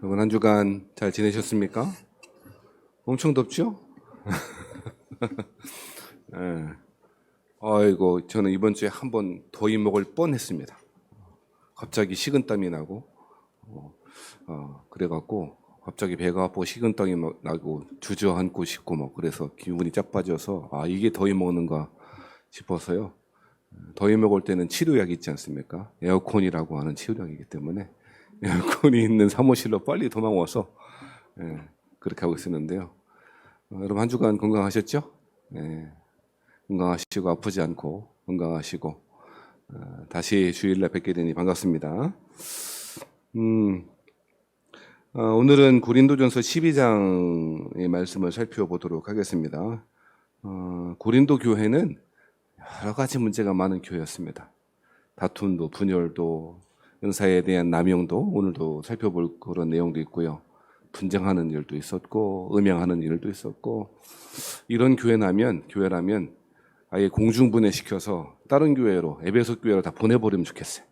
여러분 한 주간 잘 지내셨습니까? 엄청 덥죠? 예. 아이고 저는 이번 주에 한번 더위 먹을 뻔했습니다. 갑자기 식은땀이 나고 그래갖고 갑자기 배가 아프고 식은땀이 나고 주저앉고 싶고 뭐 그래서 기분이 쫙 빠져서 이게 더위 먹는가 싶어서요. 더위 먹을 때는 치료약 있지 않습니까? 에어컨이라고 하는 치료약이기 때문에 에어컨이 있는 사무실로 빨리 도망와서 그렇게 하고 있었는데요. 여러분 한 주간 건강하셨죠? 건강하시고 아프지 않고 건강하시고 다시 주일날 뵙게 되니 반갑습니다. 오늘은 고린도전서 12장의 말씀을 살펴보도록 하겠습니다. 고린도 교회는 여러 가지 문제가 많은 교회였습니다. 다툼도 분열도 은사에 대한 남용도 오늘도 살펴볼 그런 내용도 있고요. 분쟁하는 일도 있었고 음양하는 일도 있었고 이런 교회라면 아예 공중분해시켜서 다른 교회로 에베소 교회로 다 보내버리면 좋겠어요.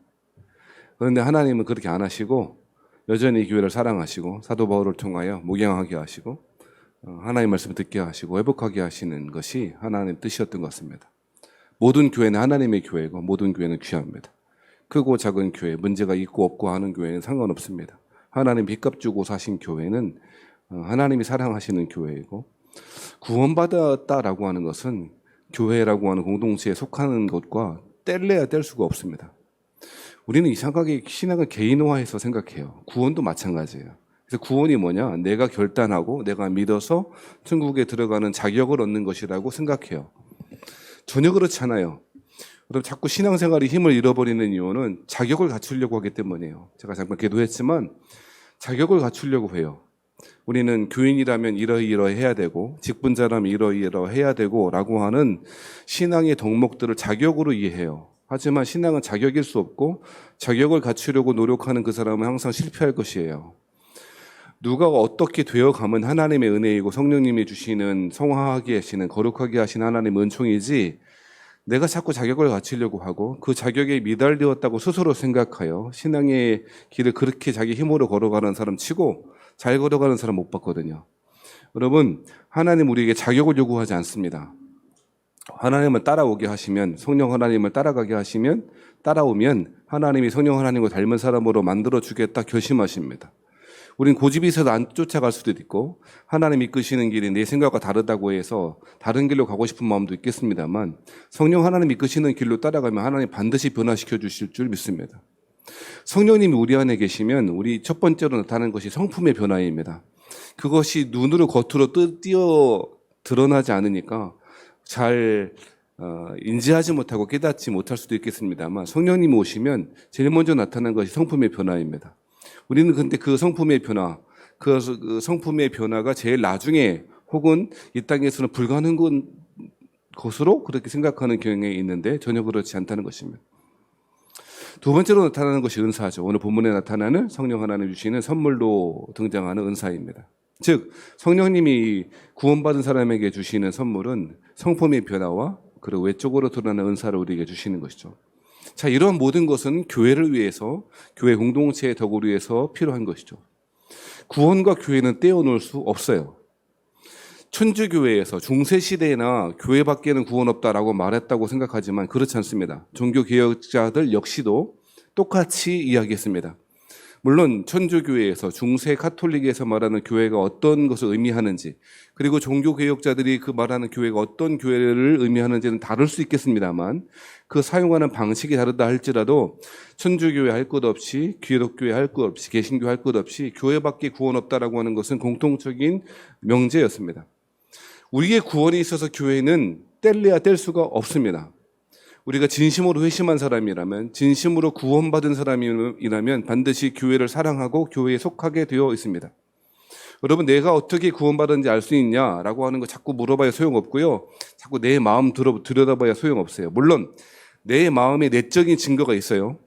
그런데 하나님은 그렇게 안 하시고 여전히 교회를 사랑하시고 사도 바울을 통하여 목양하게 하시고 하나님 말씀을 듣게 하시고 회복하게 하시는 것이 하나님의 뜻이었던 것 같습니다. 모든 교회는 하나님의 교회고 모든 교회는 귀합니다. 크고 작은 교회, 문제가 있고 없고 하는 교회는 상관없습니다. 하나님 빚값 주고 사신 교회는 하나님이 사랑하시는 교회이고 구원받았다라고 하는 것은 교회라고 하는 공동체에 속하는 것과 뗄래야 뗄 수가 없습니다. 우리는 이상하게 신앙을 개인화해서 생각해요. 구원도 마찬가지예요. 그래서 구원이 뭐냐? 내가 결단하고 내가 믿어서 천국에 들어가는 자격을 얻는 것이라고 생각해요. 전혀 그렇지 않아요. 여러분 자꾸 신앙생활이 힘을 잃어버리는 이유는 자격을 갖추려고 하기 때문이에요. 제가 잠깐 기도했지만 자격을 갖추려고 해요. 우리는 교인이라면 이러이러해야 되고 직분자라면 이러이러해야 되고 라고 하는 신앙의 덕목들을 자격으로 이해해요. 하지만 신앙은 자격일 수 없고 자격을 갖추려고 노력하는 그 사람은 항상 실패할 것이에요. 누가 어떻게 되어가면 하나님의 은혜이고 성령님이 주시는 성화하게 하시는 거룩하게 하시는 하나님의 은총이지 내가 자꾸 자격을 갖추려고 하고 그 자격에 미달되었다고 스스로 생각하여 신앙의 길을 그렇게 자기 힘으로 걸어가는 사람 치고 잘 걸어가는 사람 못 봤거든요. 여러분 하나님 우리에게 자격을 요구하지 않습니다. 하나님을 따라오게 하시면 성령 하나님을 따라가게 하시면 따라오면 하나님이 성령 하나님을 닮은 사람으로 만들어주겠다 결심하십니다. 우린 고집이 있어서 안 쫓아갈 수도 있고 하나님 이끄시는 길이 내 생각과 다르다고 해서 다른 길로 가고 싶은 마음도 있겠습니다만 성령 하나님 이끄시는 길로 따라가면 하나님 반드시 변화시켜 주실 줄 믿습니다. 성령님이 우리 안에 계시면 우리 첫 번째로 나타나는 것이 성품의 변화입니다. 그것이 눈으로 겉으로 띄어 드러나지 않으니까 잘 인지하지 못하고 깨닫지 못할 수도 있겠습니다만 성령님이 오시면 제일 먼저 나타나는 것이 성품의 변화입니다. 우리는 근데 그 성품의 변화, 그 성품의 변화가 제일 나중에 혹은 이 땅에서는 불가능한 것으로 그렇게 생각하는 경향이 있는데 전혀 그렇지 않다는 것입니다. 두 번째로 나타나는 것이 은사죠. 오늘 본문에 나타나는 성령 하나님 주시는 선물로 등장하는 은사입니다. 즉 성령님이 구원받은 사람에게 주시는 선물은 성품의 변화와 그리고 외적으로 드러나는 은사를 우리에게 주시는 것이죠. 자, 이런 모든 것은 교회를 위해서, 교회 공동체의 덕을 위해서 필요한 것이죠. 구원과 교회는 떼어놓을 수 없어요. 천주교회에서 중세시대나 교회 밖에는 구원 없다라고 말했다고 생각하지만 그렇지 않습니다. 종교개혁자들 역시도 똑같이 이야기했습니다. 물론 천주교회에서 중세 카톨릭에서 말하는 교회가 어떤 것을 의미하는지 그리고 종교개혁자들이 그 말하는 교회가 어떤 교회를 의미하는지는 다를 수 있겠습니다만 그 사용하는 방식이 다르다 할지라도 천주교회 할 것 없이 기독교회 할 것 없이 개신교 할 것 없이 교회밖에 구원 없다라고 하는 것은 공통적인 명제였습니다. 우리의 구원이 있어서 교회는 뗄래야 뗄 수가 없습니다. 우리가 진심으로 회심한 사람이라면 진심으로 구원받은 사람이라면 반드시 교회를 사랑하고 교회에 속하게 되어 있습니다. 여러분 내가 어떻게 구원받았는지 알 수 있냐라고 하는 거 자꾸 물어봐야 소용없고요. 자꾸 내 마음 들여다봐야 소용없어요. 물론 내 마음에 내적인 증거가 있어요.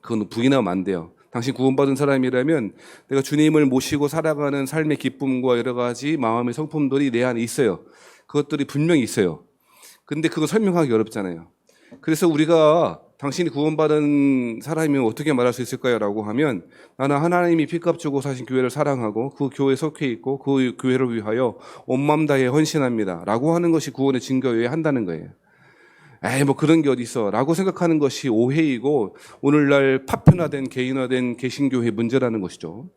그건 부인하면 안 돼요. 당신 구원받은 사람이라면 내가 주님을 모시고 살아가는 삶의 기쁨과 여러 가지 마음의 성품들이 내 안에 있어요. 그것들이 분명히 있어요. 근데 그거 설명하기 어렵잖아요. 그래서 우리가 당신이 구원받은 사람이면 어떻게 말할 수 있을까요? 라고 하면 나는 하나님이 피값 주고 사신 교회를 사랑하고 그 교회에 속해 있고 그 교회를 위하여 온 마음 다해 헌신합니다. 라고 하는 것이 구원의 증거여야 한다는 거예요. 에이, 뭐 그런 게 어디 있어. 라고 생각하는 것이 오해이고 오늘날 파편화된 개인화된 개신교회의 문제라는 것이죠.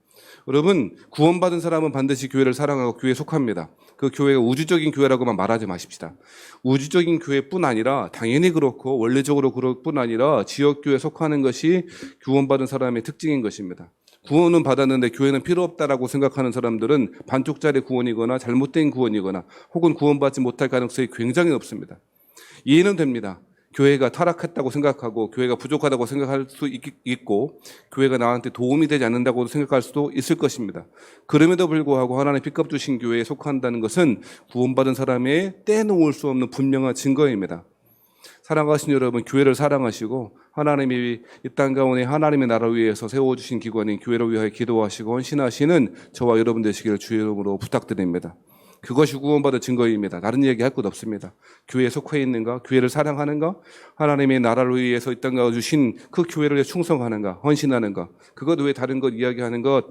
여러분, 구원받은 사람은 반드시 교회를 사랑하고 교회에 속합니다. 그 교회가 우주적인 교회라고만 말하지 마십시다. 우주적인 교회뿐 아니라 당연히 그렇고 원래적으로 그럴 뿐 아니라 지역교회에 속하는 것이 구원받은 사람의 특징인 것입니다. 구원은 받았는데 교회는 필요 없다라고 생각하는 사람들은 반쪽짜리 구원이거나 잘못된 구원이거나 혹은 구원받지 못할 가능성이 굉장히 높습니다. 이해는 됩니다. 교회가 타락했다고 생각하고 교회가 부족하다고 생각할 수 있고 교회가 나한테 도움이 되지 않는다고 생각할 수도 있을 것입니다. 그럼에도 불구하고 하나님의 피값 주신 교회에 속한다는 것은 구원받은 사람의 떼놓을 수 없는 분명한 증거입니다. 사랑하신 여러분, 교회를 사랑하시고 하나님이 이 땅 가운데 하나님의 나라를 위해서 세워주신 기관인 교회를 위하여 기도하시고 헌신하시는 저와 여러분 되시기를 주의 이름으로 부탁드립니다. 그것이 구원받은 증거입니다. 다른 얘기할 것 없습니다. 교회에 속해 있는가? 교회를 사랑하는가? 하나님의 나라를 위해서 이 땅 가운데 주신 그 교회를 충성하는가? 헌신하는가? 그것 외에 다른 것 이야기하는 것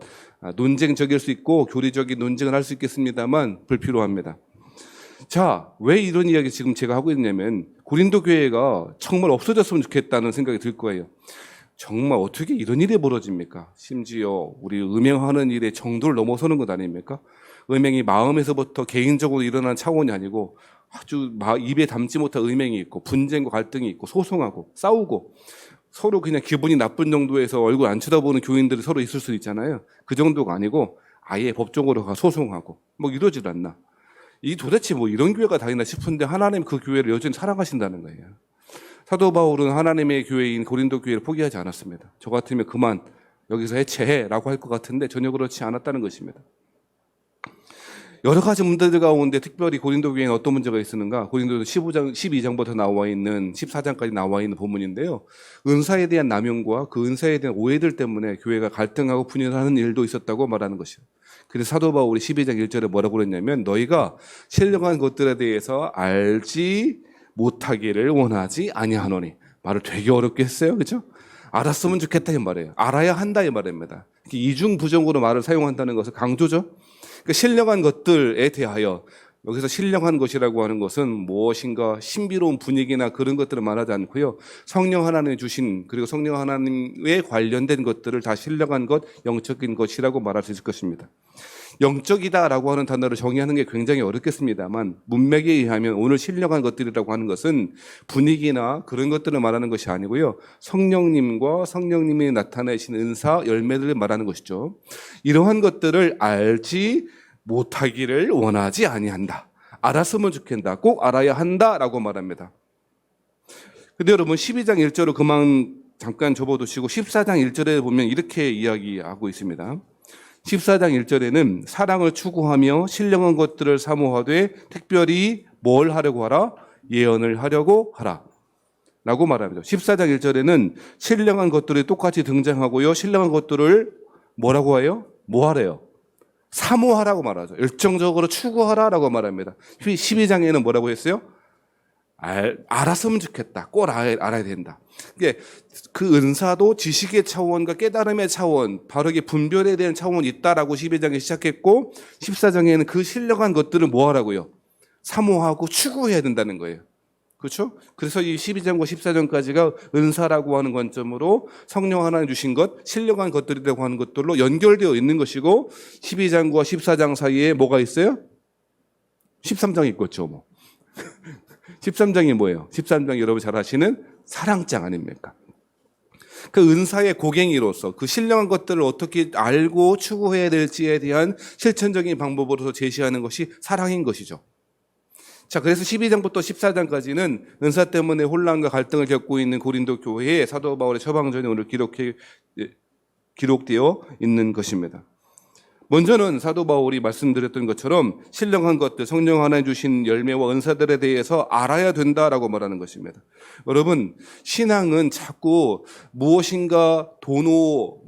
논쟁적일 수 있고 교리적인 논쟁을 할 수 있겠습니다만 불필요합니다. 자, 왜 이런 이야기 지금 제가 하고 있냐면 고린도 교회가 정말 없어졌으면 좋겠다는 생각이 들 거예요. 정말 어떻게 이런 일이 벌어집니까? 심지어 우리 음행하는 일의 정도를 넘어서는 것 아닙니까? 음행이 마음에서부터 개인적으로 일어나는 차원이 아니고 아주 입에 담지 못한 음행이 있고 분쟁과 갈등이 있고 소송하고 싸우고 서로 그냥 기분이 나쁜 정도에서 얼굴 안 쳐다보는 교인들이 서로 있을 수 있잖아요. 그 정도가 아니고 아예 법적으로 가 소송하고 뭐 이러질 않나. 이 도대체 뭐 이런 교회가 다 있나 싶은데 하나님 그 교회를 여전히 사랑하신다는 거예요. 사도 바울은 하나님의 교회인 고린도 교회를 포기하지 않았습니다. 저 같으면 그만 여기서 해체해라고 할 것 같은데 전혀 그렇지 않았다는 것입니다. 여러 가지 문제들 가운데 특별히 고린도 교회에는 어떤 문제가 있었는가? 고린도 12장부터 나와 있는 14장까지 나와 있는 본문인데요. 은사에 대한 남용과 그 은사에 대한 오해들 때문에 교회가 갈등하고 분열하는 일도 있었다고 말하는 것이요. 그래서 사도 바울이 12장 1절에 뭐라고 그랬냐면 너희가 신령한 것들에 대해서 알지 못하기를 원하지 아니하노니. 말을 되게 어렵게 했어요. 그렇죠? 알았으면 좋겠다 이 말이에요. 알아야 한다 이 말입니다. 이중 부정으로 말을 사용한다는 것은 강조죠. 그러니까 신령한 것들에 대하여 여기서 신령한 것이라고 하는 것은 무엇인가 신비로운 분위기나 그런 것들을 말하지 않고요. 성령 하나님이 주신 그리고 성령 하나님에 관련된 것들을 다 신령한 것, 영적인 것이라고 말할 수 있을 것입니다. 영적이다라고 하는 단어를 정의하는 게 굉장히 어렵겠습니다만 문맥에 의하면 오늘 신령한 것들이라고 하는 것은 분위기나 그런 것들을 말하는 것이 아니고요. 성령님과 성령님이 나타내신 은사, 열매들을 말하는 것이죠. 이러한 것들을 알지 못하기를 원하지 아니한다. 알았으면 좋겠다. 꼭 알아야 한다라고 말합니다. 근데 여러분 12장 1절로 그만 잠깐 접어두시고 14장 1절에 보면 이렇게 이야기하고 있습니다. 14장 1절에는 사랑을 추구하며 신령한 것들을 사모하되 특별히 뭘 하려고 하라? 예언을 하려고 하라. 라고 말합니다. 14장 1절에는 신령한 것들이 똑같이 등장하고요. 신령한 것들을 뭐라고 해요? 뭐 하래요? 사모하라고 말하죠. 열정적으로 추구하라라고 말합니다. 12장에는 뭐라고 했어요? 알았으면 좋겠다. 꼭 알아야 된다. 그 은사도 지식의 차원과 깨달음의 차원, 바르게 분별에 대한 차원이 있다라고 12장에 시작했고 14장에는 그 신령한 것들을 뭐 하라고요? 사모하고 추구해야 된다는 거예요. 그렇죠? 그래서 이 12장과 14장까지가 은사라고 하는 관점으로 성령 하나님 주신 것, 신령한 것들이라고 하는 것들로 연결되어 있는 것이고 12장과 14장 사이에 뭐가 있어요? 13장이 있겠죠. 뭐. 13장이 뭐예요? 13장 여러분 잘 아시는 사랑장 아닙니까? 그 은사의 고갱이로서 그 신령한 것들을 어떻게 알고 추구해야 될지에 대한 실천적인 방법으로서 제시하는 것이 사랑인 것이죠. 자, 그래서 12장부터 14장까지는 은사 때문에 혼란과 갈등을 겪고 있는 고린도 교회의 사도 바울의 처방전이 오늘 기록되어 있는 것입니다. 먼저는 사도 바울이 말씀드렸던 것처럼 신령한 것들, 성령 하나님 주신 열매와 은사들에 대해서 알아야 된다라고 말하는 것입니다. 여러분, 신앙은 자꾸 무엇인가 도노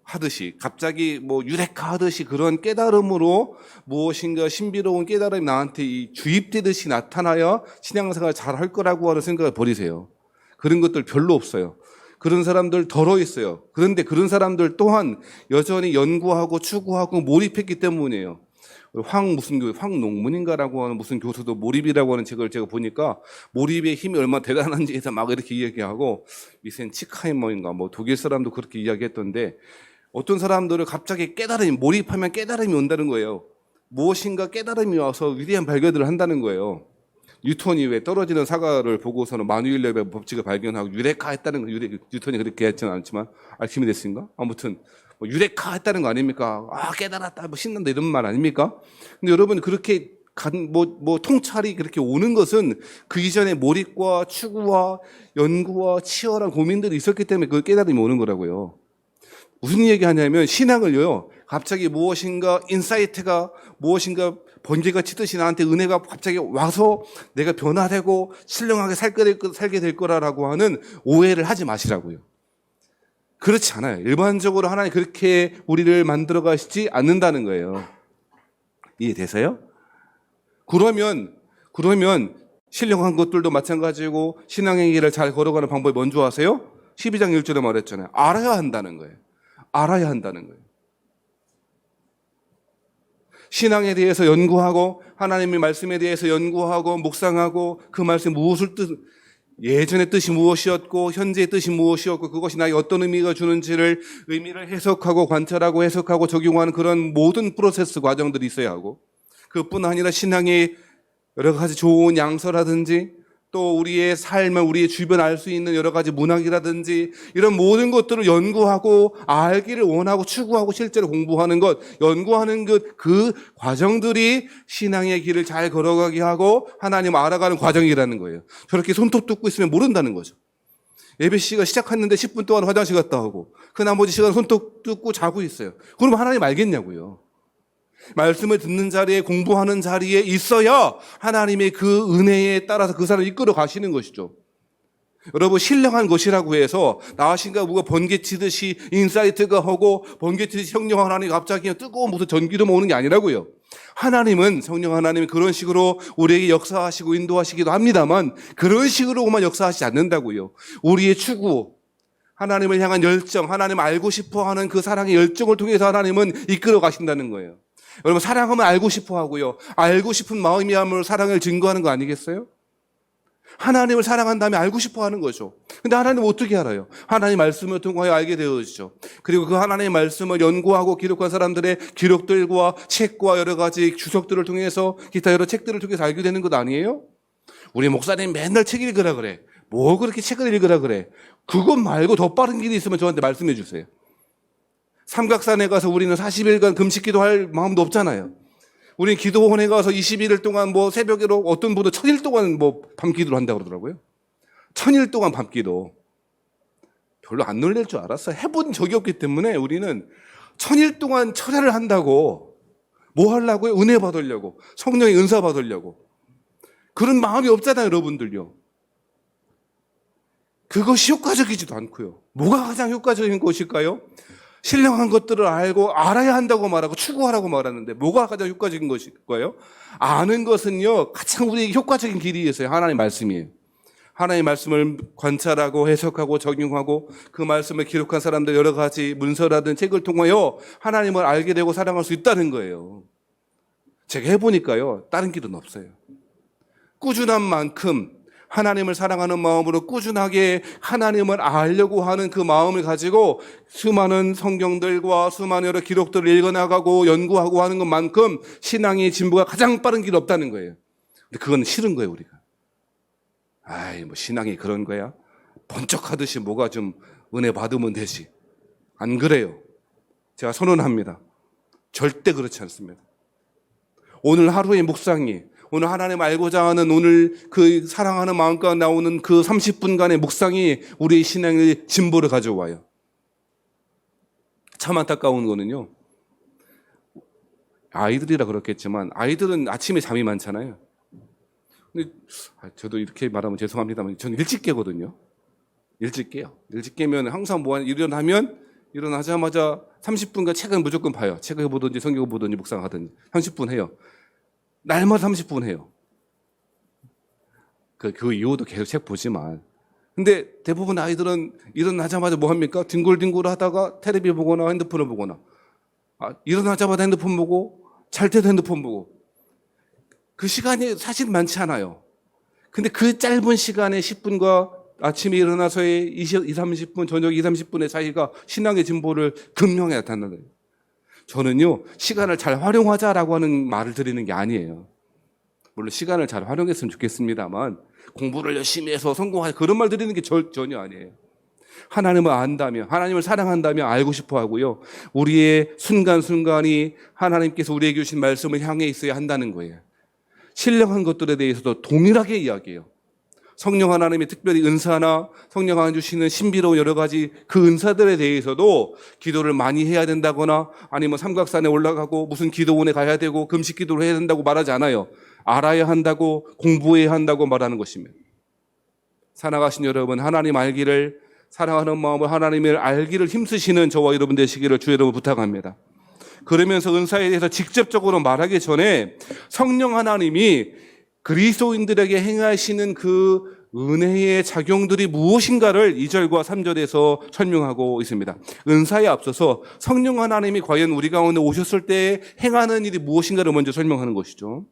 하듯이 갑자기 유레카 하듯이 그런 깨달음으로 무엇인가 신비로운 깨달음이 나한테 주입되듯이 나타나야 신앙생활 잘 할 거라고 하는 생각을 버리세요. 그런 것들 별로 없어요. 그런 사람들 덜어 있어요. 그런데 그런 사람들 또한 여전히 연구하고 추구하고 몰입했기 때문이에요. 황농문인가라고 하는 무슨 교수도 몰입이라고 하는 책을 제가 보니까 몰입의 힘이 얼마나 대단한지 해서 막 이렇게 이야기하고, 미센 치카이머인가 뭐 독일 사람도 그렇게 이야기했던데, 어떤 사람들을 갑자기 몰입하면 깨달음이 온다는 거예요. 무엇인가 깨달음이 와서 위대한 발견을 한다는 거예요. 뉴턴이 왜 떨어지는 사과를 보고서는 마누일레의 법칙을 발견하고 유레카 했다는 거, 뉴턴이 그렇게 했지는 않지만 아르키미데스인가? 아무튼 뭐 유레카 했다는 거 아닙니까? 아, 깨달았다, 뭐 신난다 이런 말 아닙니까? 근데 여러분 그렇게 통찰이 그렇게 오는 것은 그 이전에 몰입과 추구와 연구와 치열한 고민들이 있었기 때문에 그 깨달음이 오는 거라고요. 무슨 얘기하냐면 신앙을요, 갑자기 무엇인가 인사이트가 무엇인가 번개가 치듯이 나한테 은혜가 갑자기 와서 내가 변화되고 신령하게 살게 될 거라고 하는 오해를 하지 마시라고요. 그렇지 않아요. 일반적으로 하나님 그렇게 우리를 만들어 가시지 않는다는 거예요. 이해되세요? 그러면 신령한 것들도 마찬가지고 신앙의 길을 잘 걸어가는 방법이 뭔지 아세요? 12장 1절에 말했잖아요. 알아야 한다는 거예요. 알아야 한다는 거예요. 신앙에 대해서 연구하고 하나님의 말씀에 대해서 연구하고 묵상하고 그 말씀 예전의 뜻이 무엇이었고 현재의 뜻이 무엇이었고 그것이 나에게 어떤 의미가 주는지를 의미를 해석하고 관찰하고 해석하고 적용하는 그런 모든 프로세스 과정들이 있어야 하고, 그뿐 아니라 신앙의 여러 가지 좋은 양서라든지 또 우리의 삶을 우리의 주변 알 수 있는 여러 가지 문학이라든지 이런 모든 것들을 연구하고 알기를 원하고 추구하고 실제로 공부하는 것, 연구하는 것, 그 과정들이 신앙의 길을 잘 걸어가게 하고 하나님을 알아가는 과정이라는 거예요. 저렇게 손톱 뜯고 있으면 모른다는 거죠. 예배 시간 시작했는데 10분 동안 화장실 갔다 오고 그 나머지 시간 손톱 뜯고 자고 있어요. 그러면 하나님 알겠냐고요. 말씀을 듣는 자리에, 공부하는 자리에 있어야 하나님의 그 은혜에 따라서 그 사람을 이끌어 가시는 것이죠. 여러분, 신령한 것이라고 해서 나하신가 누가 번개치듯이 인사이트가 하고 번개치듯이 성령 하나님이 갑자기 뜨거운 무슨 전기도 오는 게 아니라고요. 하나님은, 성령 하나님이 그런 식으로 우리에게 역사하시고 인도하시기도 합니다만 그런 식으로만 역사하시지 않는다고요. 우리의 추구, 하나님을 향한 열정, 하나님을 알고 싶어하는 그 사랑의 열정을 통해서 하나님은 이끌어 가신다는 거예요. 여러분, 사랑하면 알고 싶어 하고요. 알고 싶은 마음이야말로 사랑을 증거하는 거 아니겠어요? 하나님을 사랑한 다음에 알고 싶어 하는 거죠. 근데 하나님은 어떻게 알아요? 하나님 말씀을 통하여 알게 되어지죠. 그리고 그 하나님의 말씀을 연구하고 기록한 사람들의 기록들과 책과 여러 가지 주석들을 통해서 기타 여러 책들을 통해서 알게 되는 것 아니에요? 우리 목사님 맨날 책 읽으라 그래. 뭐 그렇게 책을 읽으라 그래. 그것 말고 더 빠른 길이 있으면 저한테 말씀해 주세요. 삼각산에 가서 우리는 40일간 금식 기도할 마음도 없잖아요. 우리는 기도원에 가서 21일 동안 뭐 새벽에로 어떤 분도 1000일 동안 뭐 밤기도를 한다고 그러더라고요. 1000일 동안 밤기도. 별로 안 놀랄 줄 알았어요. 해본 적이 없기 때문에 우리는 1000일 동안 철야를 한다고 뭐 하려고요? 은혜 받으려고. 성령의 은사 받으려고. 그런 마음이 없잖아요, 여러분들요. 그것이 효과적이지도 않고요. 뭐가 가장 효과적인 것일까요? 신령한 것들을 알고 알아야 한다고 말하고 추구하라고 말하는데 뭐가 가장 효과적인 것일까요? 아는 것은요, 가장 우리에게 효과적인 길이 있어요. 하나님의 말씀이에요. 하나님의 말씀을 관찰하고 해석하고 적용하고 그 말씀을 기록한 사람들 여러 가지 문서라든 책을 통하여 하나님을 알게 되고 사랑할 수 있다는 거예요. 제가 해보니까요, 다른 길은 없어요. 꾸준한 만큼 하나님을 사랑하는 마음으로 꾸준하게 하나님을 알려고 하는 그 마음을 가지고 수많은 성경들과 수많은 여러 기록들을 읽어나가고 연구하고 하는 것만큼 신앙의 진보가 가장 빠른 길이 없다는 거예요. 근데 그건 싫은 거예요, 우리가. 뭐 신앙이 그런 거야? 번쩍하듯이 뭐가 좀 은혜 받으면 되지. 안 그래요. 제가 선언합니다. 절대 그렇지 않습니다. 오늘 하루의 묵상이, 오늘 하나님 알고자 하는 오늘 그 사랑하는 마음과 나오는 그 30분간의 묵상이 우리의 신앙의 진보를 가져와요. 참 안타까운 거는요, 아이들이라 그렇겠지만 아이들은 아침에 잠이 많잖아요. 근데 저도 이렇게 말하면 죄송합니다만 저는 일찍 깨거든요. 일찍 깨요. 일찍 깨면 항상 일어나자마자 30분간 책은 무조건 봐요. 책을 보든지 성경을 보든지 묵상하든지 30분 해요. 날마다 30분 해요. 그 이후도 계속 책 보지만 근데 대부분 아이들은 일어나자마자 뭐 합니까? 뒹굴뒹굴 하다가 텔레비 보거나 핸드폰을 보거나, 일어나자마자 핸드폰 보고, 잘 때도 핸드폰 보고. 그 시간이 사실 많지 않아요. 근데 그 짧은 시간에 10분과 아침에 일어나서의 30분, 저녁 30분의 차이가 신앙의 진보를 극명히 나타나는 거예요. 저는요, 시간을 잘 활용하자라고 하는 말을 드리는 게 아니에요. 물론 시간을 잘 활용했으면 좋겠습니다만, 공부를 열심히 해서 성공하자, 그런 말 드리는 게 전혀 아니에요. 하나님을 안다면, 하나님을 사랑한다면 알고 싶어 하고요. 우리의 순간순간이 하나님께서 우리에게 주신 말씀을 향해 있어야 한다는 거예요. 신령한 것들에 대해서도 동일하게 이야기해요. 성령 하나님의 특별히 은사나 성령 하나님 주시는 신비로운 여러 가지 그 은사들에 대해서도 기도를 많이 해야 된다거나 아니면 삼각산에 올라가고 무슨 기도원에 가야 되고 금식 기도를 해야 된다고 말하지 않아요. 알아야 한다고, 공부해야 한다고 말하는 것입니다. 살아가신 여러분, 하나님 알기를, 사랑하는 마음으로 하나님을 알기를 힘쓰시는 저와 여러분 되시기를 주 여러분 부탁합니다. 그러면서 은사에 대해서 직접적으로 말하기 전에 성령 하나님이 그리스도인들에게 행하시는 그 은혜의 작용들이 무엇인가를 2절과 3절에서 설명하고 있습니다. 은사에 앞서서 성령 하나님이 과연 우리 가운데 오셨을 때 행하는 일이 무엇인가를 먼저 설명하는 것이죠.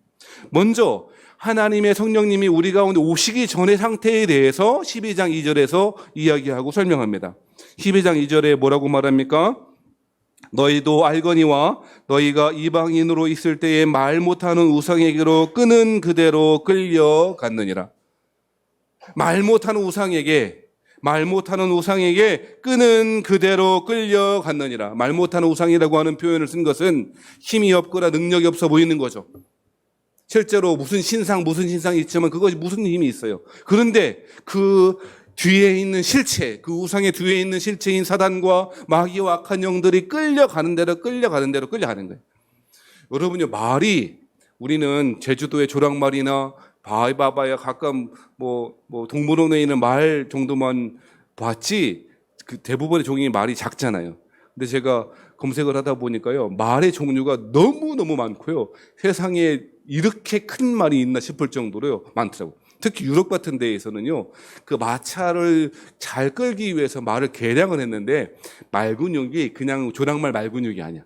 먼저 하나님의 성령님이 우리 가운데 오시기 전의 상태에 대해서 12장 2절에서 이야기하고 설명합니다. 12장 2절에 뭐라고 말합니까? 너희도 알거니와 너희가 이방인으로 있을 때에 말 못하는 우상에게로 끄는 그대로 끌려갔느니라. 말 못하는 우상에게 끄는 그대로 끌려갔느니라. 말 못하는 우상이라고 하는 표현을 쓴 것은 힘이 없거나 능력이 없어 보이는 거죠. 실제로 무슨 신상이 있지만 그것이 무슨 힘이 있어요. 그런데 그 뒤에 있는 실체, 그 우상의 뒤에 있는 실체인 사단과 마귀와 악한 영들이 끌려가는 대로 끌려가는 거예요. 여러분요, 말이, 우리는 제주도의 조랑말이나 바위바바야 가끔 동물원에 있는 말 정도만 봤지, 그 대부분의 종이 말이 작잖아요. 근데 제가 검색을 하다 보니까요, 말의 종류가 너무너무 많고요. 세상에 이렇게 큰 말이 있나 싶을 정도로요, 많더라고요. 특히 유럽 같은 데에서는요, 그 마차를 잘 끌기 위해서 말을 개량을 했는데, 말 근육이 그냥 조랑말 말 근육이 아니야.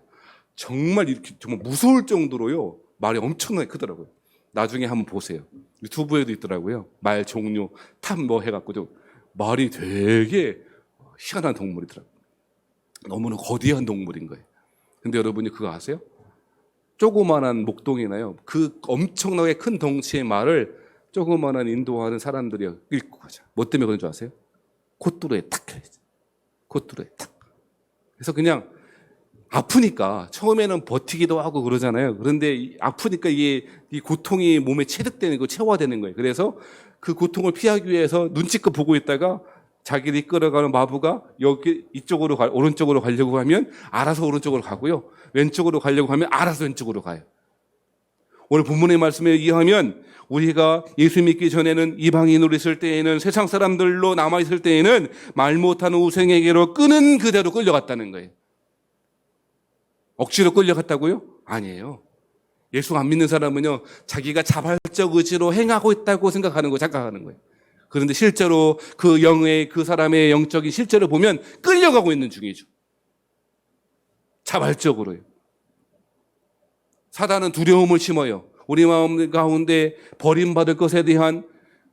정말 이렇게 정말 무서울 정도로요, 말이 엄청나게 크더라고요. 나중에 한번 보세요. 유튜브에도 있더라고요. 말 종류, 탑 해갖고 좀 말이 되게 희한한 동물이더라고요. 너무나 거대한 동물인 거예요. 근데 여러분이 그거 아세요? 조그만한 목동이나요, 그 엄청나게 큰 덩치의 말을 조그만한 인도하는 사람들이 끌고 가죠. 뭐 때문에 그런 줄 아세요? 콧뚜루에 탁 켜야지. 콧뚜루에 탁. 그래서 그냥 아프니까 처음에는 버티기도 하고 그러잖아요. 그런데 아프니까 이 고통이 몸에 체득되는 거, 체화되는 거예요. 그래서 그 고통을 피하기 위해서 눈치껏 보고 있다가 자기를 이끌어가는 마부가 이쪽으로 오른쪽으로 가려고 하면 알아서 오른쪽으로 가고요. 왼쪽으로 가려고 하면 알아서 왼쪽으로 가요. 오늘 본문의 말씀에 의하면 우리가 예수 믿기 전에는 이방인으로 있을 때에는, 세상 사람들로 남아있을 때에는 말 못하는 우상에게로 끄는 그대로 끌려갔다는 거예요. 억지로 끌려갔다고요? 아니에요. 예수 안 믿는 사람은요, 자기가 자발적 의지로 행하고 있다고 착각하는 거예요. 그런데 실제로 그 사람의 영적인 실제를 보면 끌려가고 있는 중이죠. 자발적으로요. 사단은 두려움을 심어요. 우리 마음 가운데 버림받을 것에 대한,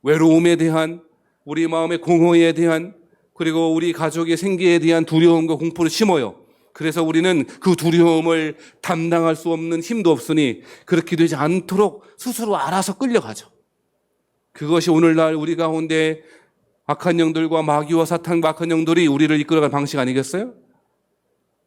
외로움에 대한, 우리 마음의 공허에 대한, 그리고 우리 가족의 생계에 대한 두려움과 공포를 심어요. 그래서 우리는 그 두려움을 담당할 수 없는 힘도 없으니 그렇게 되지 않도록 스스로 알아서 끌려가죠. 그것이 오늘날 우리 가운데 악한 영들과 마귀와 사탄과 악한 영들이 우리를 이끌어갈 방식 아니겠어요?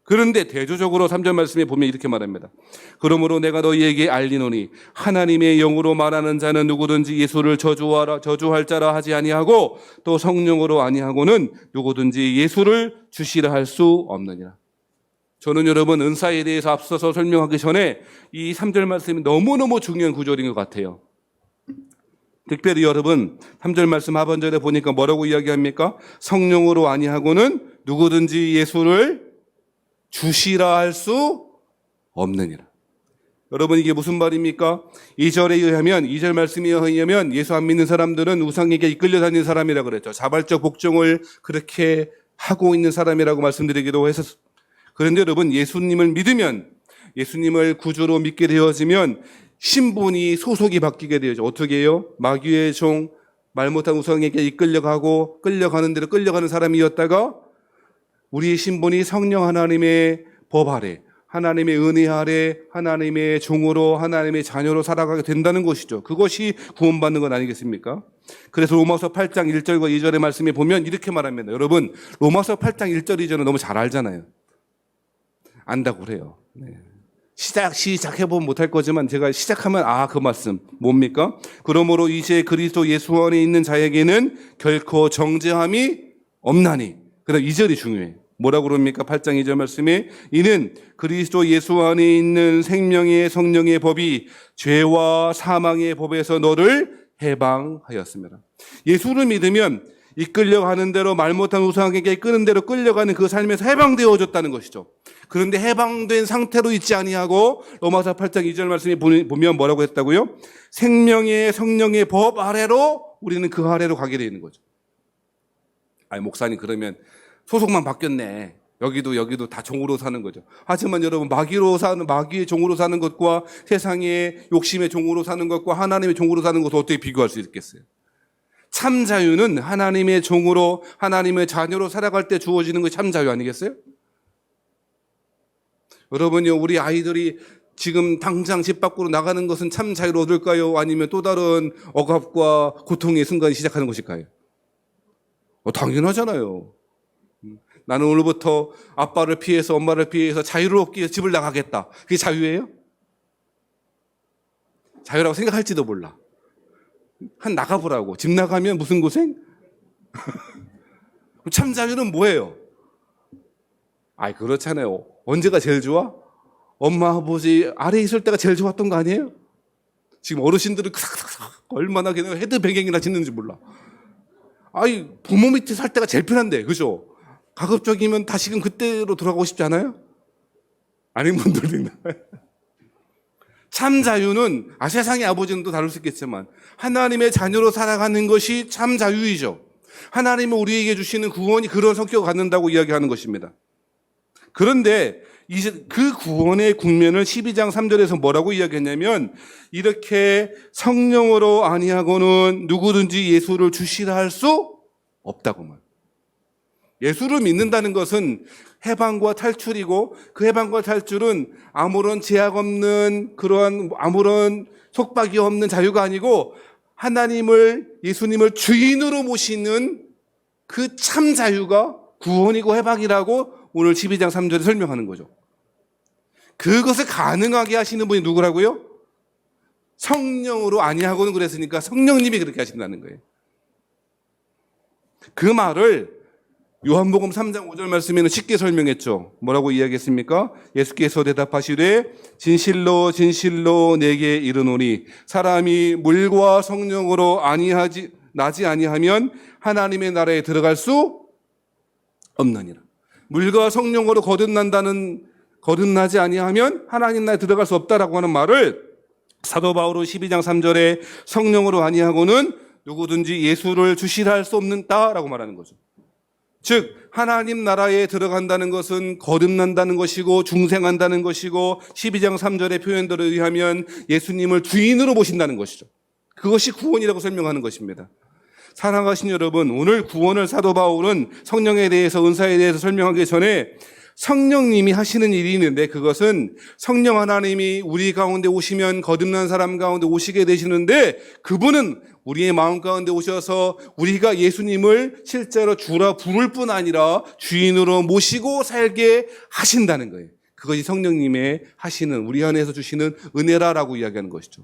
그런데 대조적으로 3절 말씀에 보면 이렇게 말합니다. 그러므로 내가 너희에게 알리노니 하나님의 영으로 말하는 자는 누구든지 예수를 저주할 자라 하지 아니하고 또 성령으로 아니하고는 누구든지 예수를 주시라 할 수 없느니라. 저는 여러분, 은사에 대해서 앞서서 설명하기 전에 이 3절 말씀이 너무너무 중요한 구절인 것 같아요. 특별히 여러분, 3절 말씀 하반절에 보니까 뭐라고 이야기합니까? 성령으로 아니하고는 누구든지 예수를 주시라 할 수 없느니라. 여러분 이게 무슨 말입니까? 2절에 의하면 2절 말씀에 의하면 예수 안 믿는 사람들은 우상에게 이끌려 다니는 사람이라고 그랬죠. 자발적 복종을 그렇게 하고 있는 사람이라고 말씀드리기도 해서 그런데 여러분 예수님을 믿으면 예수님을 구주로 믿게 되어지면 신분이 소속이 바뀌게 되죠. 어떻게 해요? 마귀의 종, 말 못한 우상에게 이끌려가고 끌려가는 대로 끌려가는 사람이었다가 우리의 신분이 성령 하나님의 법 아래, 하나님의 은혜 아래, 하나님의 종으로, 하나님의 자녀로 살아가게 된다는 것이죠. 그것이 구원받는 것 아니겠습니까? 그래서 로마서 8장 1절과 2절의 말씀에 보면 이렇게 말합니다. 여러분, 로마서 8장 1절, 2절은 너무 잘 알잖아요. 안다고 그래요. 네. 시작해보면 못할 거지만 제가 시작하면 그 말씀 뭡니까? 그러므로 이제 그리스도 예수 안에 있는 자에게는 결코 정죄함이 없나니. 그다음 2절이 중요해요. 뭐라고 그럽니까? 8장 2절 말씀에 이는 그리스도 예수 안에 있는 생명의 성령의 법이 죄와 사망의 법에서 너를 해방하였습니다. 예수를 믿으면 이끌려가는 대로 말 못한 우상에게 끄는 대로 끌려가는 그 삶에서 해방되어졌다는 것이죠. 그런데 해방된 상태로 있지 아니하고 로마서 8장 2절 말씀에 보면 뭐라고 했다고요? 생명의 성령의 법 아래로 우리는 그 아래로 가게 되는 거죠. 아니 목사님 그러면 소속만 바뀌었네. 여기도 다 종으로 사는 거죠. 하지만 여러분 마귀의 종으로 사는 것과 세상의 욕심의 종으로 사는 것과 하나님의 종으로 사는 것을 어떻게 비교할 수 있겠어요? 참 자유는 하나님의 종으로 하나님의 자녀로 살아갈 때 주어지는 것이 참 자유 아니겠어요? 여러분요, 우리 아이들이 지금 당장 집 밖으로 나가는 것은 참 자유를 얻을까요? 아니면 또 다른 억압과 고통의 순간이 시작하는 것일까요? 당연하잖아요. 나는 오늘부터 아빠를 피해서 엄마를 피해서 자유를 얻기 위해서 집을 나가겠다. 그게 자유예요? 자유라고 생각할지도 몰라. 나가보라고. 집 나가면 무슨 고생? 참 자유는 뭐예요? 그렇잖아요. 언제가 제일 좋아? 엄마, 아버지 아래 있을 때가 제일 좋았던 거 아니에요? 지금 어르신들은 얼마나 그냥 헤드뱅잉이나 짓는지 몰라. 부모 밑에 살 때가 제일 편한데, 그죠? 가급적이면 다시금 그때로 돌아가고 싶지 않아요? 아닌 분들도 있나요? 참 자유는 세상의 아버지는 또 다를 수 있겠지만 하나님의 자녀로 살아가는 것이 참 자유이죠. 하나님은 우리에게 주시는 구원이 그런 성격을 갖는다고 이야기하는 것입니다. 그런데 이제 그 구원의 국면을 12장 3절에서 뭐라고 이야기했냐면 이렇게 성령으로 아니하고는 누구든지 예수를 주시라 할 수 없다고 말. 예수를 믿는다는 것은 해방과 탈출이고 그 해방과 탈출은 아무런 제약 없는 그러한 아무런 속박이 없는 자유가 아니고 예수님을 주인으로 모시는 그 참 자유가 구원이고 해방이라고 오늘 12장 3절에 설명하는 거죠. 그것을 가능하게 하시는 분이 누구라고요? 성령으로 아니하고는 그랬으니까 성령님이 그렇게 하신다는 거예요. 그 말을 요한복음 3장 5절 말씀에는 쉽게 설명했죠. 뭐라고 이야기했습니까? 예수께서 대답하시되 진실로 진실로 내게 이르노니 사람이 물과 성령으로 나지 아니하면 하나님의 나라에 들어갈 수 없느니라. 물과 성령으로 거듭나지 아니하면 하나님 나라에 들어갈 수 없다라고 하는 말을 사도 바울은 12장 3절에 성령으로 아니하고는 누구든지 예수를 주시라 할 수 없는다라고 말하는 거죠. 즉 하나님 나라에 들어간다는 것은 거듭난다는 것이고 중생한다는 것이고 12장 3절의 표현들에 의하면 예수님을 주인으로 모신다는 것이죠. 그것이 구원이라고 설명하는 것입니다. 사랑하신 여러분, 오늘 구원을 사도 바울은 성령에 대해서 은사에 대해서 설명하기 전에 성령님이 하시는 일이 있는데 그것은 성령 하나님이 우리 가운데 오시면 거듭난 사람 가운데 오시게 되시는데 그분은 우리의 마음 가운데 오셔서 우리가 예수님을 실제로 주라 부를 뿐 아니라 주인으로 모시고 살게 하신다는 거예요. 그것이 성령님의 하시는 우리 안에서 주시는 은혜라라고 이야기하는 것이죠.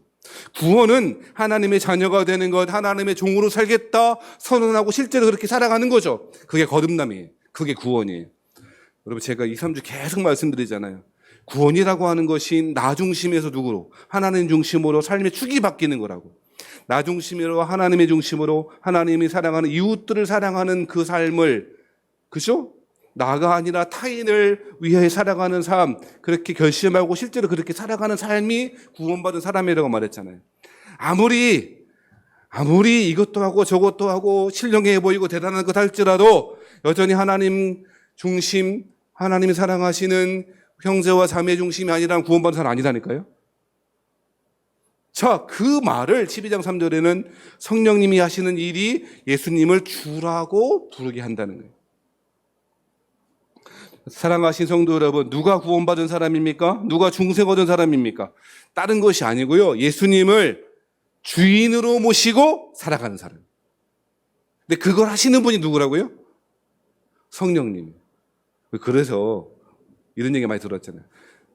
구원은 하나님의 자녀가 되는 것, 하나님의 종으로 살겠다 선언하고 실제로 그렇게 살아가는 거죠. 그게 거듭남이에요. 그게 구원이에요. 여러분 제가 2, 3주 계속 말씀드리잖아요. 구원이라고 하는 것이 나 중심에서 누구로? 하나님 중심으로 삶의 축이 바뀌는 거라고. 나 중심으로 하나님의 중심으로 하나님이 사랑하는 이웃들을 사랑하는 그 삶을 그죠? 나가 아니라 타인을 위해 살아가는 삶, 그렇게 결심하고 실제로 그렇게 살아가는 삶이 구원받은 사람이라고 말했잖아요. 아무리 이것도 하고 저것도 하고 신령해 보이고 대단한 것 할지라도 여전히 하나님 중심, 하나님이 사랑하시는 형제와 자매 중심이 아니라 구원받은 사람 아니라니까요. 자, 그 말을 12장 3절에는 성령님이 하시는 일이 예수님을 주라고 부르게 한다는 거예요. 사랑하신 성도 여러분, 누가 구원받은 사람입니까? 누가 중생 얻은 사람입니까? 다른 것이 아니고요. 예수님을 주인으로 모시고 살아가는 사람. 근데 그걸 하시는 분이 누구라고요? 성령님. 그래서 이런 얘기 많이 들었잖아요.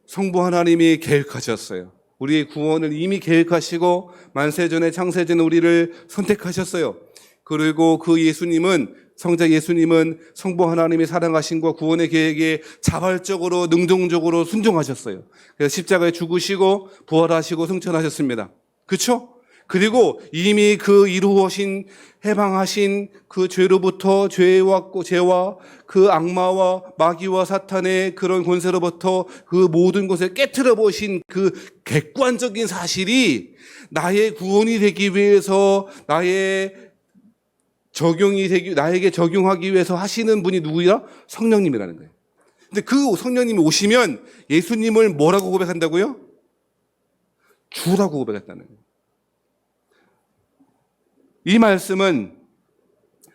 성부 하나님이 계획하셨어요. 우리의 구원을 이미 계획하시고 만세전에 창세전에 우리를 선택하셨어요. 그리고 그 예수님은, 성자 예수님은 성부 하나님이 사랑하심과 구원의 계획에 자발적으로 능동적으로 순종하셨어요. 그래서 십자가에 죽으시고 부활하시고 승천하셨습니다. 그렇죠? 그리고 이미 그 이루어진 해방하신 그 죄로부터 죄와 그 악마와 마귀와 사탄의 그런 권세로부터 그 모든 것을 깨트려 보신 그 객관적인 사실이 나의 구원이 되기 위해서 나에게 적용하기 위해서 하시는 분이 누구야? 성령님이라는 거예요. 근데 그 성령님이 오시면 예수님을 뭐라고 고백한다고요? 주라고 고백했다는 거예요. 이 말씀은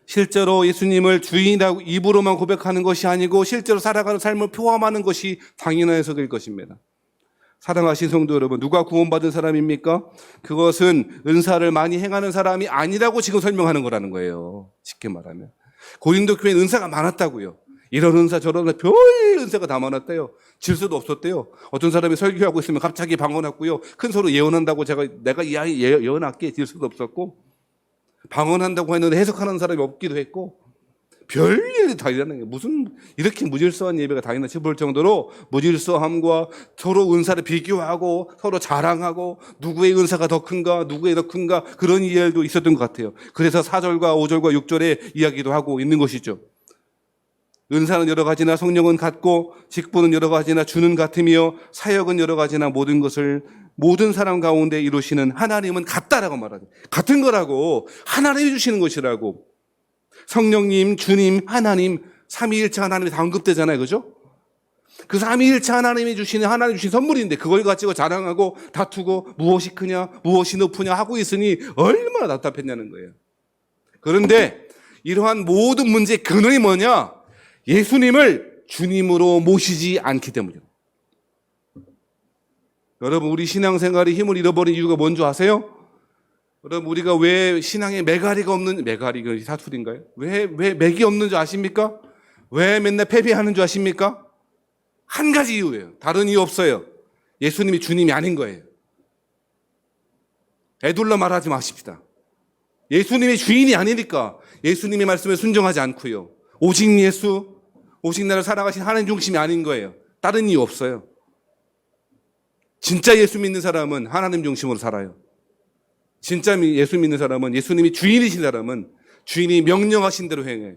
실제로 예수님을 주인이라고 입으로만 고백하는 것이 아니고 실제로 살아가는 삶을 포함하는 것이 당연한 해석일 것입니다. 사랑하신 성도 여러분, 누가 구원받은 사람입니까? 그것은 은사를 많이 행하는 사람이 아니라고 지금 설명하는 거라는 거예요. 쉽게 말하면. 고린도 교회는 은사가 많았다고요. 이런 은사 저런 은사 별 은사가 다 많았대요. 질서도 없었대요. 어떤 사람이 설교하고 있으면 갑자기 방언 왔고요. 큰 소로 예언한다고 내가 이 아이 예언할게 질서도 없었고, 방언한다고 했는데 해석하는 사람이 없기도 했고, 별일이 다 일어나는 거예요. 무슨 이렇게 무질서한 예배가 다 있나 싶을 정도로 무질서함과 서로 은사를 비교하고 서로 자랑하고 누구의 은사가 더 큰가 누구의 더 큰가 그런 이야기도 있었던 것 같아요. 그래서 4절과 5절과 6절에 이야기도 하고 있는 것이죠. 은사는 여러 가지나 성령은 같고 직분은 여러 가지나 주는 같으며 사역은 여러 가지나 모든 사람 가운데 이루시는 하나님은 같다라고 말하죠. 같은 거라고, 하나님이 주시는 것이라고. 성령님, 주님, 하나님, 삼위일체 하나님이 다 언급되잖아요. 그죠? 그 삼위일체 하나님이 주시는, 하나님 주신 선물인데 그걸 가지고 자랑하고 다투고 무엇이 크냐 무엇이 높으냐 하고 있으니 얼마나 답답했냐는 거예요. 그런데 이러한 모든 문제의 근원이 뭐냐? 예수님을 주님으로 모시지 않기 때문이에요. 여러분, 우리 신앙생활이 힘을 잃어버린 이유가 뭔지 아세요? 여러분, 우리가 왜 신앙에 메가리가 사투리인가요? 왜 맥이 없는 줄 아십니까? 왜 맨날 패배하는 줄 아십니까? 한 가지 이유예요. 다른 이유 없어요. 예수님이 주님이 아닌 거예요. 애둘러 말하지 마십시다. 예수님이 주인이 아니니까 예수님의 말씀에 순종하지 않고요. 오직 예수, 오직 나를 사랑하신 하나님 중심이 아닌 거예요. 다른 이유 없어요. 진짜 예수 믿는 사람은 하나님 중심으로 살아요. 진짜 예수 믿는 사람은, 예수님이 주인이신 사람은 주인이 명령하신 대로 행해요.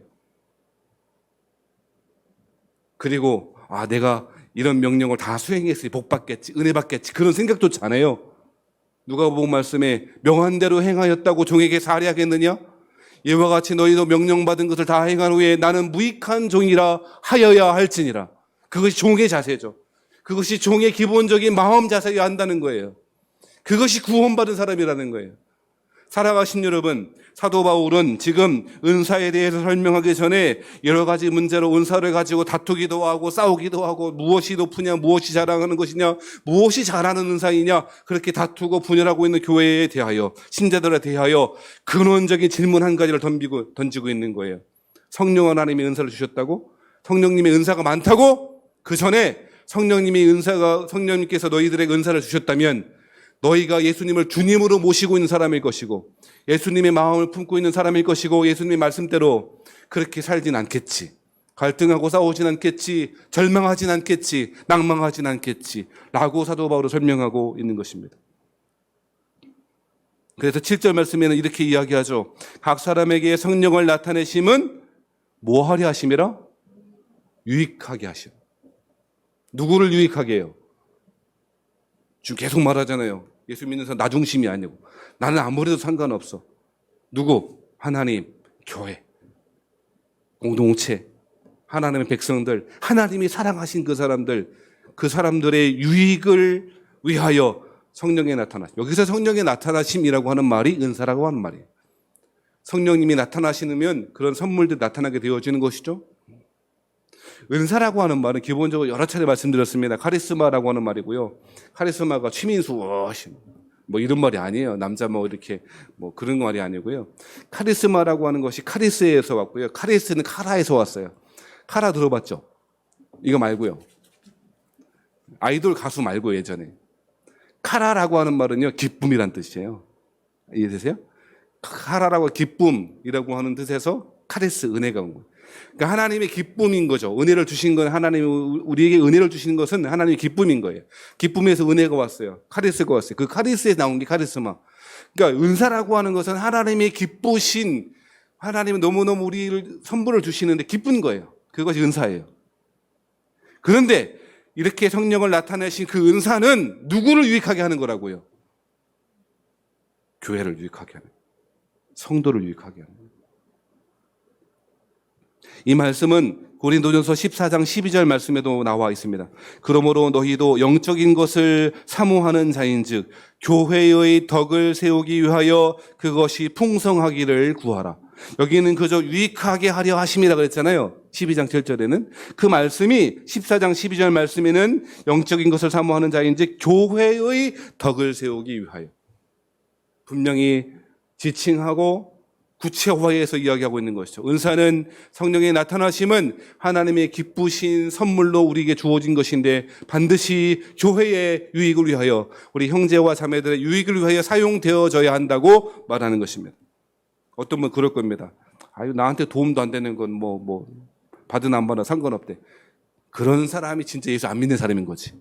그리고 내가 이런 명령을 다 수행했으니 복 받겠지, 은혜 받겠지, 그런 생각조차 안 해요. 누가복음 말씀에 명한 대로 행하였다고 종에게 살해하겠느냐? 이와 같이 너희도 명령받은 것을 다 행한 후에 나는 무익한 종이라 하여야 할지니라. 그것이 종의 자세죠. 그것이 종의 기본적인 마음 자세여야 한다는 거예요. 그것이 구원받은 사람이라는 거예요. 사랑하신 여러분, 사도 바울은 지금 은사에 대해서 설명하기 전에 여러 가지 문제로 은사를 가지고 다투기도 하고 싸우기도 하고 무엇이 높으냐, 무엇이 자랑하는 것이냐, 무엇이 잘하는 은사이냐, 그렇게 다투고 분열하고 있는 교회에 대하여, 신자들에 대하여 근원적인 질문 한 가지를 던지고 있는 거예요. 성령 하나님이 은사를 주셨다고? 성령님의 은사가 많다고? 그 전에 성령님께서 너희들에게 은사를 주셨다면 너희가 예수님을 주님으로 모시고 있는 사람일 것이고 예수님의 마음을 품고 있는 사람일 것이고 예수님의 말씀대로 그렇게 살진 않겠지. 갈등하고 싸우진 않겠지. 절망하진 않겠지. 낭망하진 않겠지. 라고 사도 바울은 설명하고 있는 것입니다. 그래서 7절 말씀에는 이렇게 이야기하죠. 각 사람에게 성령을 나타내심은 뭐 하려 하심이라? 유익하게 하셔. 누구를 유익하게 해요? 지금 계속 말하잖아요. 예수 믿는 사람 나 중심이 아니고. 나는 아무래도 상관없어. 누구? 하나님, 교회, 공동체, 하나님의 백성들, 하나님이 사랑하신 그 사람들의 유익을 위하여 성령의 나타나심. 여기서 성령의 나타나심이라고 하는 말이 은사라고 하는 말이에요. 성령님이 나타나시면 그런 선물들이 나타나게 되어지는 것이죠. 은사라고 하는 말은 기본적으로 여러 차례 말씀드렸습니다. 카리스마라고 하는 말이고요. 카리스마가 최민수 뭐 이런 말이 아니에요. 남자 뭐 이렇게 뭐 그런 말이 아니고요. 카리스마라고 하는 것이 카리스에서 왔고요. 카리스는 카라에서 왔어요. 카라 들어봤죠? 이거 말고요. 아이돌 가수 말고 예전에. 카라라고 하는 말은요, 기쁨이란 뜻이에요. 이해되세요? 카라라고 기쁨이라고 하는 뜻에서 카리스, 은혜가 온 거예요. 그러니까 하나님의 기쁨인 거죠. 은혜를 주신 건 하나님이 우리에게 은혜를 주시는 것은 하나님의 기쁨인 거예요. 기쁨에서 은혜가 왔어요. 카리스가 왔어요. 그 카리스에 나온 게 카리스마. 그러니까 은사라고 하는 것은 하나님의 기쁘신, 하나님은 너무너무 우리를 선물을 주시는데 기쁜 거예요. 그것이 은사예요. 그런데 이렇게 성령을 나타내신 그 은사는 누구를 유익하게 하는 거라고요? 교회를 유익하게 하는 거예요. 성도를 유익하게 하는 거예요. 이 말씀은 고린도전서 14장 12절 말씀에도 나와 있습니다. 그러므로 너희도 영적인 것을 사모하는 자인즉 교회의 덕을 세우기 위하여 그것이 풍성하기를 구하라. 여기는 그저 유익하게 하려 하심이라 그랬잖아요. 12장 7절에는. 그 말씀이 14장 12절 말씀에는 영적인 것을 사모하는 자인즉 교회의 덕을 세우기 위하여. 분명히 지칭하고 구체화해서 이야기하고 있는 것이죠. 은사는 성령의 나타나심은 하나님의 기쁘신 선물로 우리에게 주어진 것인데 반드시 교회의 유익을 위하여, 우리 형제와 자매들의 유익을 위하여 사용되어져야 한다고 말하는 것입니다. 어떤 분 그럴 겁니다. 아유, 나한테 도움도 안 되는 건 받으나 안 받으나 상관없대. 그런 사람이 진짜 예수 안 믿는 사람인 거지.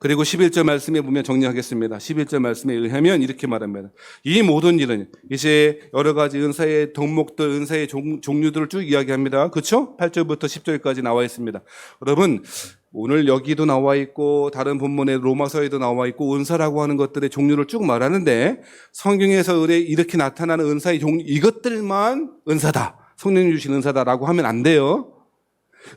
그리고 11절 말씀에 보면 정리하겠습니다. 11절 말씀에 의하면 이렇게 말합니다. 이 모든 일은 이제 여러 가지 은사의 덕목들, 은사의 종류들을 쭉 이야기합니다. 그렇죠? 8절부터 10절까지 나와 있습니다. 여러분, 오늘 여기도 나와 있고 다른 본문에 로마서에도 나와 있고 은사라고 하는 것들의 종류를 쭉 말하는데 성경에서 이렇게 나타나는 은사의 종류, 이것들만 은사다, 성령님 주신 은사다라고 하면 안 돼요.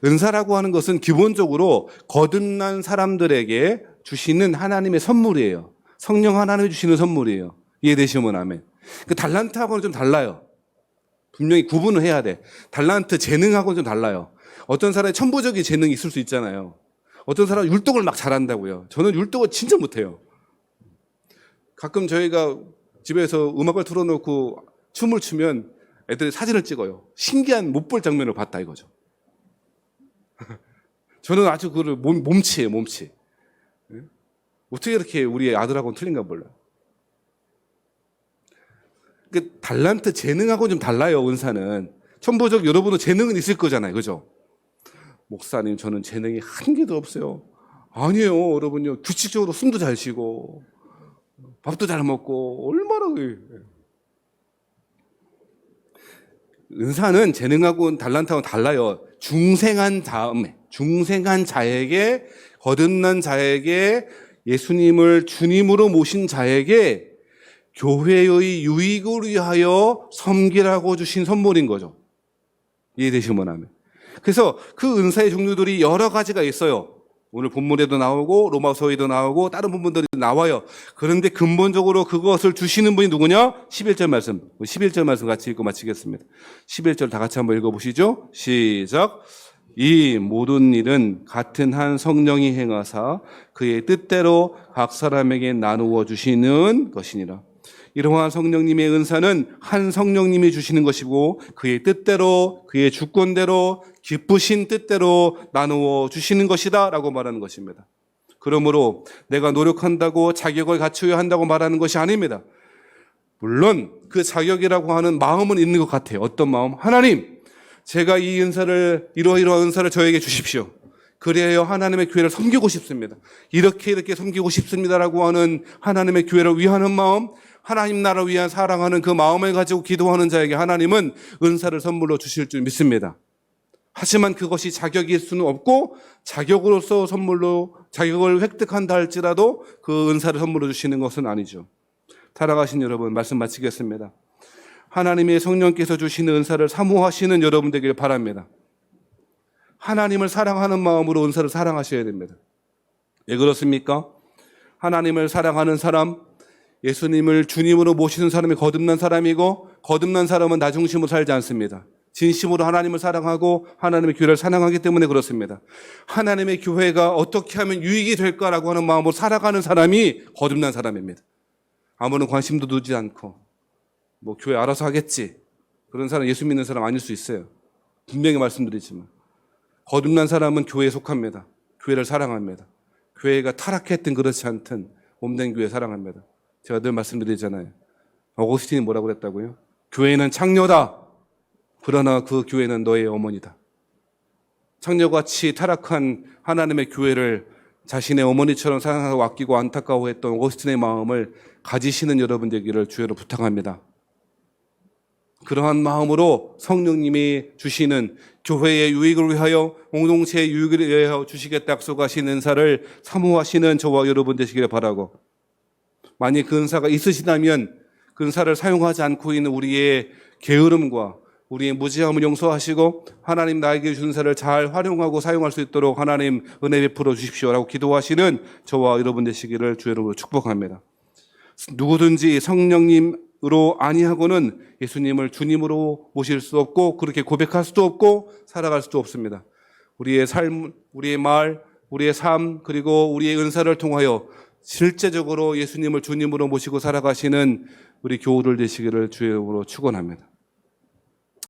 은사라고 하는 것은 기본적으로 거듭난 사람들에게 주시는 하나님의 선물이에요. 성령 하나님이 주시는 선물이에요. 이해되시면 아멘. 그 달란트하고는 좀 달라요. 분명히 구분을 해야 돼. 달란트, 재능하고는 좀 달라요. 어떤 사람이 천부적인 재능이 있을 수 있잖아요. 어떤 사람은 율동을 막 잘한다고요. 저는 율동을 진짜 못해요. 가끔 저희가 집에서 음악을 틀어놓고 춤을 추면 애들이 사진을 찍어요. 신기한 못 볼 장면을 봤다 이거죠. 저는 아주 그걸 몸치예요, 몸치. 어떻게 이렇게 우리 아들하고는 틀린가 몰라요. 그 달란트, 재능하고는 좀 달라요, 은사는. 천부적 여러분은 재능은 있을 거잖아요, 그죠? 목사님, 저는 재능이 한 개도 없어요. 아니에요, 여러분요. 규칙적으로 숨도 잘 쉬고, 밥도 잘 먹고, 얼마나. 은사는 재능하고는 달란트하고는 달라요. 중생한 자에게, 거듭난 자에게, 예수님을 주님으로 모신 자에게 교회의 유익을 위하여 섬기라고 주신 선물인 거죠. 이해되시면 하면. 그래서 그 은사의 종류들이 여러 가지가 있어요. 오늘 본문에도 나오고 로마서에도 나오고 다른 본문들이 나와요. 그런데 근본적으로 그것을 주시는 분이 누구냐? 11절 말씀. 11절 말씀 같이 읽고 마치겠습니다. 11절 다 같이 한번 읽어보시죠. 시작. 이 모든 일은 같은 한 성령이 행하사 그의 뜻대로 각 사람에게 나누어 주시는 것이니라. 이러한 성령님의 은사는 한 성령님이 주시는 것이고 그의 뜻대로, 그의 주권대로, 기쁘신 뜻대로 나누어 주시는 것이다 라고 말하는 것입니다. 그러므로 내가 노력한다고 자격을 갖추어야 한다고 말하는 것이 아닙니다. 물론 그 자격이라고 하는 마음은 있는 것 같아요. 어떤 마음? 하나님, 제가 이 은사를, 이러이러한 은사를 저에게 주십시오. 그래야 하나님의 교회를 섬기고 싶습니다. 이렇게 섬기고 싶습니다라고 하는 하나님의 교회를 위하는 마음, 하나님 나라를 위한 사랑하는 그 마음을 가지고 기도하는 자에게 하나님은 은사를 선물로 주실 줄 믿습니다. 하지만 그것이 자격일 수는 없고 자격으로서 선물로 자격을 획득한다 할지라도 그 은사를 선물로 주시는 것은 아니죠. 살아가신 여러분, 말씀 마치겠습니다. 하나님의 성령께서 주시는 은사를 사모하시는 여러분 되길 바랍니다. 하나님을 사랑하는 마음으로 은사를 사랑하셔야 됩니다. 왜 그렇습니까? 하나님을 사랑하는 사람, 예수님을 주님으로 모시는 사람이 거듭난 사람이고, 거듭난 사람은 나 중심으로 살지 않습니다. 진심으로 하나님을 사랑하고 하나님의 교회를 사랑하기 때문에 그렇습니다. 하나님의 교회가 어떻게 하면 유익이 될까라고 하는 마음으로 살아가는 사람이 거듭난 사람입니다. 아무런 관심도 두지 않고 뭐 교회 알아서 하겠지, 그런 사람, 예수 믿는 사람 아닐 수 있어요. 분명히 말씀드리지만 거듭난 사람은 교회에 속합니다. 교회를 사랑합니다. 교회가 타락했든 그렇지 않든 몸된 교회 사랑합니다. 제가 늘 말씀드리잖아요. 어거스틴이 뭐라고 그랬다고요? 교회는 창녀다. 그러나 그 교회는 너의 어머니다. 창녀같이 타락한 하나님의 교회를 자신의 어머니처럼 사랑하고 아끼고 안타까워했던 어거스틴의 마음을 가지시는 여러분 되기를 주여로 부탁합니다. 그러한 마음으로 성령님이 주시는 교회의 유익을 위하여, 공동체의 유익을 위하여 주시겠다 약속하신 은사를 사모하시는 저와 여러분 되시기를 바라고, 만약 그 은사가 있으시다면 그 은사를 사용하지 않고 있는 우리의 게으름과 우리의 무지함을 용서하시고 하나님 나에게 준 은사를 잘 활용하고 사용할 수 있도록 하나님 은혜 베풀어 주십시오라고 기도하시는 저와 여러분 되시기를 주의 이름으로 축복합니다. 누구든지 성령님으로 아니하고는 예수님을 주님으로 모실 수 없고 그렇게 고백할 수도 없고 살아갈 수도 없습니다. 우리의 삶, 우리의 말, 우리의 삶, 그리고 우리의 은사를 통하여 실제적으로 예수님을 주님으로 모시고 살아가시는 우리 교우들 되시기를 주의 이름으로 축원합니다.